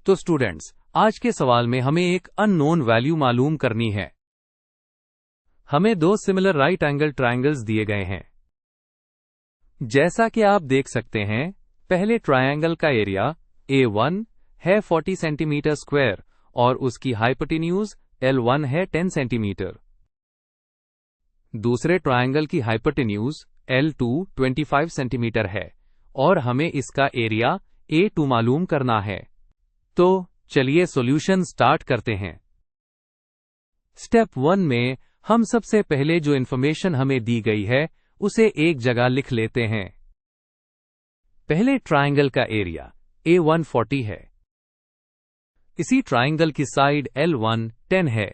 तो स्टूडेंट्स, आज के सवाल में हमें एक अननोन वैल्यू मालूम करनी है। हमें दो सिमिलर राइट एंगल ट्रायंगल्स दिए गए हैं। जैसा कि आप देख सकते हैं, पहले ट्रायंगल का एरिया A1 है 40 सेंटीमीटर स्क्वायर और उसकी हाइपोटेन्यूज L1 है 10 सेंटीमीटर। दूसरे ट्रायंगल की हाइपोटेन्यूज L2 25 सेंटीमीटर है और हमें इसका एरिया A2 मालूम करना है। तो चलिए सॉल्यूशन स्टार्ट करते हैं। स्टेप 1 में हम सबसे पहले जो इंफॉर्मेशन हमें दी गई है उसे एक जगह लिख लेते हैं। पहले ट्रायंगल का एरिया A1 40 है। इसी ट्रायंगल की साइड L1 10 है।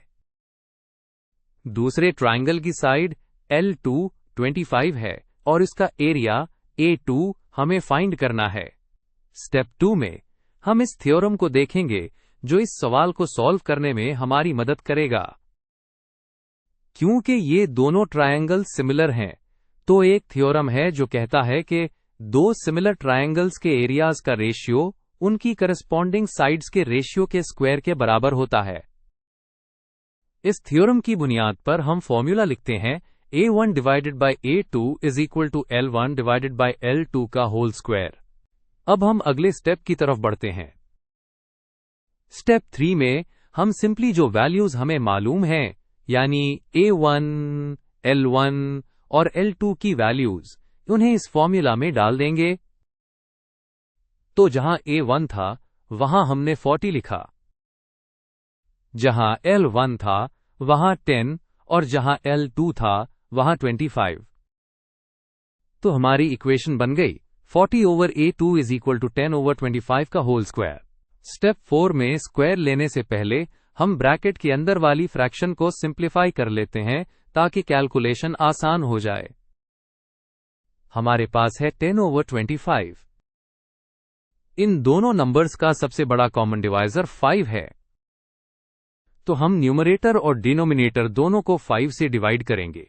दूसरे ट्रायंगल की साइड L2 25 है और इसका एरिया A2 हमें फाइंड करना है। स्टेप 2 में हम इस थ्योरम को देखेंगे जो इस सवाल को सॉल्व करने में हमारी मदद करेगा। क्योंकि ये दोनों ट्रायंगल सिमिलर हैं, तो एक थ्योरम है जो कहता है कि दो सिमिलर ट्रायंगल्स के एरियाज का रेशियो उनकी करस्पॉन्डिंग साइड्स के रेशियो के स्क्वायर के बराबर होता है। इस थ्योरम की बुनियाद पर हम फॉर्मूला लिखते हैं A1 divided by A2 is equal to L1 divided by L2 का होल स्क्वायर। अब हम अगले स्टेप की तरफ बढ़ते हैं। स्टेप 3 में हम सिंपली जो वैल्यूज हमें मालूम हैं, यानी A1, L1 और L2 की वैल्यूज, उन्हें इस फॉर्मूला में डाल देंगे। तो जहां A1 था वहां हमने 40 लिखा, जहां L1 था वहां 10 और जहां L2 था वहां 25। तो हमारी इक्वेशन बन गई 40 over A2 is equal to 10 over 25 का होल स्क्वायर। स्टेप 4 में स्क्वायर लेने से पहले हम ब्रैकेट के अंदर वाली फ्रैक्शन को सिंप्लीफाई कर लेते हैं ताकि कैलकुलेशन आसान हो जाए। हमारे पास है 10 ओवर 25। इन दोनों नंबर्स का सबसे बड़ा कॉमन डिवाइजर 5 है, तो हम न्यूमरेटर और डिनोमिनेटर दोनों को 5 से डिवाइड करेंगे।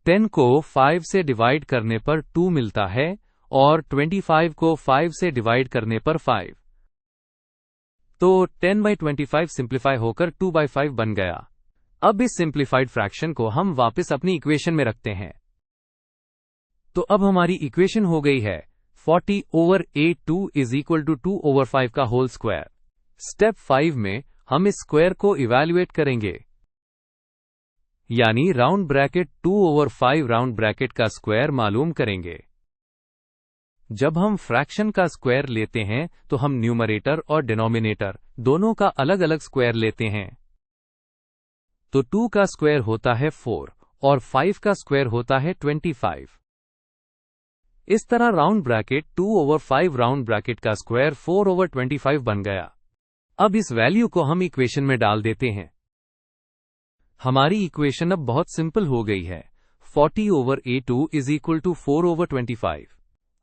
10 को 5 से डिवाइड करने पर 2 मिलता है और 25 को 5 से डिवाइड करने पर 5। तो 10/25 सिंप्लीफाई होकर 2/5 बन गया। अब इस सिंप्लीफाइड फ्रैक्शन को हम वापस अपनी इक्वेशन में रखते हैं। तो अब हमारी इक्वेशन हो गई है 40 over A2 is equal to 2 over 5 का होल स्क्वायर। स्टेप 5 में हम इस स्क्वायर को इवैल्यूएट करेंगे, यानी round bracket 2 over 5 round bracket का स्क्वायर मालूम करेंगे। जब हम फ्रैक्शन का स्क्वायर लेते हैं तो हम न्यूमरेटर और डिनोमिनेटर दोनों का अलग अलग स्क्वायर लेते हैं। तो 2 का स्क्वायर होता है 4 और 5 का स्क्वायर होता है 25। इस तरह round bracket 2 over 5 round bracket का स्क्वायर 4 ओवर 25 बन गया। अब इस वैल्यू को हम इक्वेशन में डाल देते हैं। हमारी इक्वेशन अब बहुत सिंपल हो गई है। 40 over A2 is equal to 4 over 25।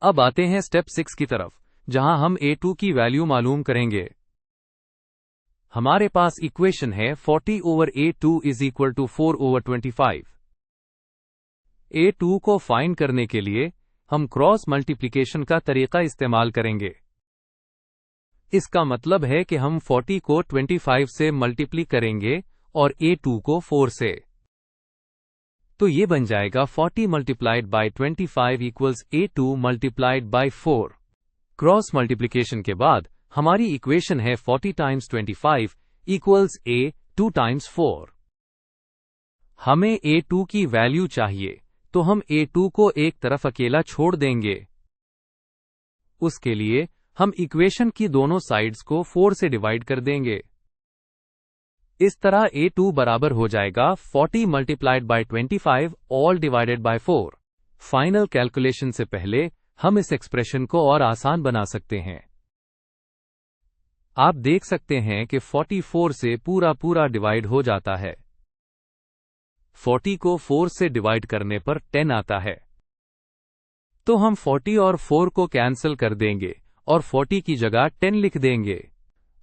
अब आते हैं स्टेप 6 की तरफ, जहां हम A2 की वैल्यू मालूम करेंगे। हमारे पास इक्वेशन है 40 over A2 is equal to 4 over 25। A2 को फाइंड करने के लिए हम क्रॉस मल्टीप्लिकेशन का तरीका इस्तेमाल करेंगे। इसका मतलब है कि हम 40 को 25 से मल्टीप्ली करेंगे और A2 को 4 से। तो ये बन जाएगा 40 multiplied by 25 equals A2 multiplied by 4। Cross multiplication के बाद हमारी इक्वेशन है 40 टाइम्स 25 इक्वल्स A2 टाइम्स 4। हमें A2 की वैल्यू चाहिए, तो हम A2 को एक तरफ अकेला छोड़ देंगे। उसके लिए हम इक्वेशन की दोनों साइड्स को 4 से डिवाइड कर देंगे। इस तरह A2 बराबर हो जाएगा 40 multiplied by 25 all divided by 4। Final calculation से पहले हम इस एक्सप्रेशन को और आसान बना सकते हैं। आप देख सकते हैं कि 44 से पूरा डिवाइड हो जाता है। 40 को 4 से डिवाइड करने पर 10 आता है। तो हम 40 और 4 को कैंसिल कर देंगे और 40 की जगह 10 लिख देंगे।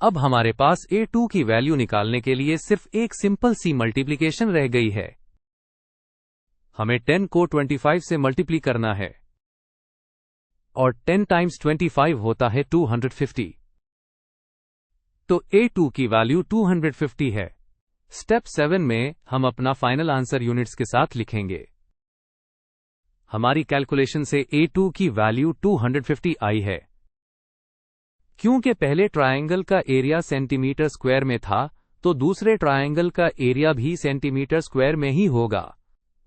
अब हमारे पास A2 की वैल्यू निकालने के लिए सिर्फ एक सिंपल सी मल्टीप्लिकेशन रह गई है। हमें 10 को 25 से मल्टीप्ली करना है और 10 टाइम्स 25 होता है 250। तो A2 की वैल्यू 250 है। स्टेप 7 में हम अपना फाइनल आंसर यूनिट्स के साथ लिखेंगे। हमारी कैलकुलेशन से A2 की वैल्यू 250 आई है। क्योंकि पहले ट्रायंगल का एरिया सेंटीमीटर स्क्वायर में था, तो दूसरे ट्रायंगल का एरिया भी सेंटीमीटर स्क्वायर में ही होगा।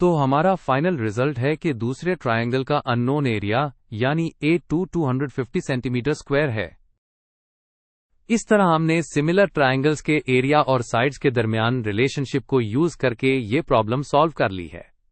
तो हमारा फाइनल रिजल्ट है कि दूसरे ट्रायंगल का अननोन एरिया यानी A2 250 सेंटीमीटर स्क्वायर है। इस तरह हमने सिमिलर ट्रायंगल्स के एरिया और साइड्स के दरमियान रिलेशनशिप को यूज करके ये प्रॉब्लम सॉल्व कर ली है।